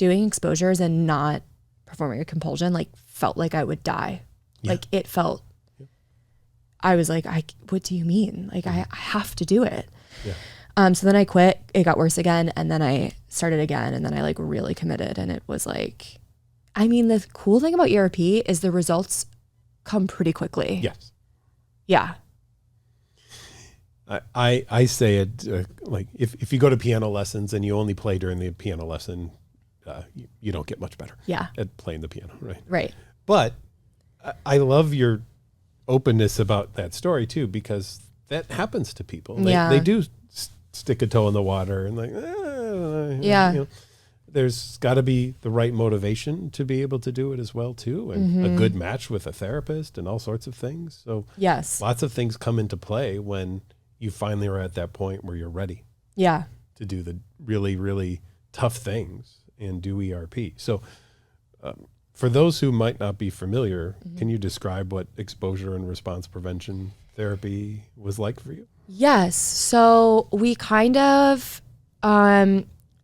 doing exposures and not performing a compulsion, like felt like I would die. Yeah. Like it felt, I was like, what do you mean? Like I have to do it. Yeah. So then I quit, it got worse again. And then I started again. And then I like really committed. And it was like, I mean, the cool thing about ERP is the results come pretty quickly. Yes. Yeah. I say it like if you go to piano lessons and you only play during the piano lesson, you don't get much better at playing the piano, right? Right. But I love your openness about that story too, because that happens to people. They do stick a toe in the water and like, you know, there's got to be the right motivation to be able to do it as well too, and a good match with a therapist and all sorts of things. So yes, lots of things come into play when you finally are at that point where you're ready to do the really, really tough things and do ERP. So for those who might not be familiar, can you describe what exposure and response prevention therapy was like for you? Yes. So we kind of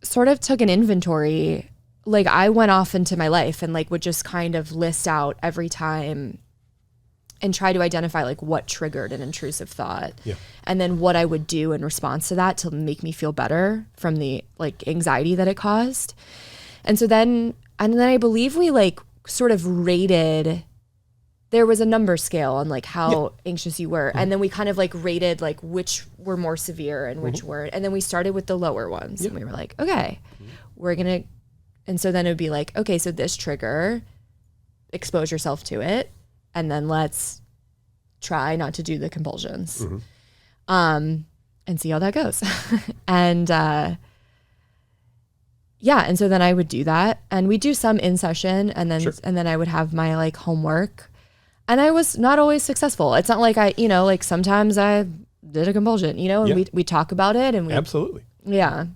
sort of took an inventory. Like I went off into my life and like would just kind of list out every time and try to identify like what triggered an intrusive thought and then what I would do in response to that to make me feel better from the like anxiety that it caused. And then I believe we like sort of rated, there was a number scale on like how anxious you were. And then we kind of like rated like which were more severe and which weren't. And then we started with the lower ones and we were like, okay, we're going to, and so then it would be like, okay, so this trigger, expose yourself to it. And then let's try not to do the compulsions and see how that goes. And and so then I would do that and we do some in session and then I would have my like homework and I was not always successful. It's not like I, you know, like sometimes I did a compulsion, you know, and we talk about it and we absolutely. Yeah.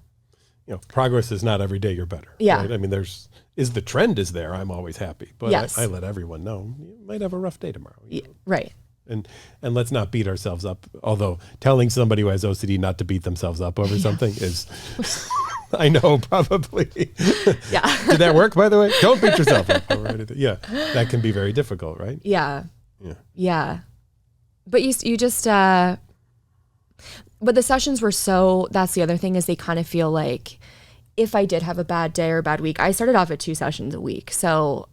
You know, progress is not every day you're better. Yeah. Right? I mean, the trend is there. I'm always happy, but I let everyone know you might have a rough day tomorrow. Yeah, right. And let's not beat ourselves up. Although telling somebody who has OCD not to beat themselves up over something is, I know probably. Yeah. Did that work, by the way? Don't beat yourself up over anything. Yeah. That can be very difficult, right? Yeah. Yeah. Yeah. But you just, but the sessions were that's the other thing is they kind of feel like if I did have a bad day or a bad week, I started off at 2 sessions a week. So,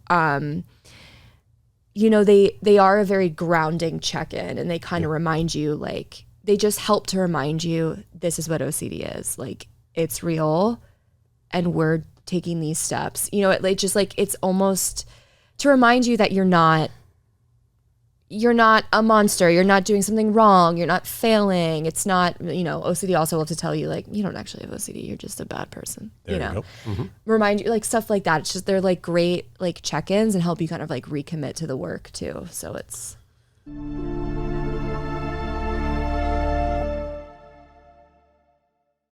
you know, they are a very grounding check-in and they kind of remind you, like, they just help to remind you, this is what OCD is. Like, it's real and we're taking these steps. You know, it just like, it's almost to remind you that you're not a monster. You're not doing something wrong. You're not failing. It's not, you know, OCD also love to tell you like, you don't actually have OCD. You're just a bad person, you know, remind you like stuff like that. It's just, they're like great, like check-ins and help you kind of like recommit to the work too. So it's.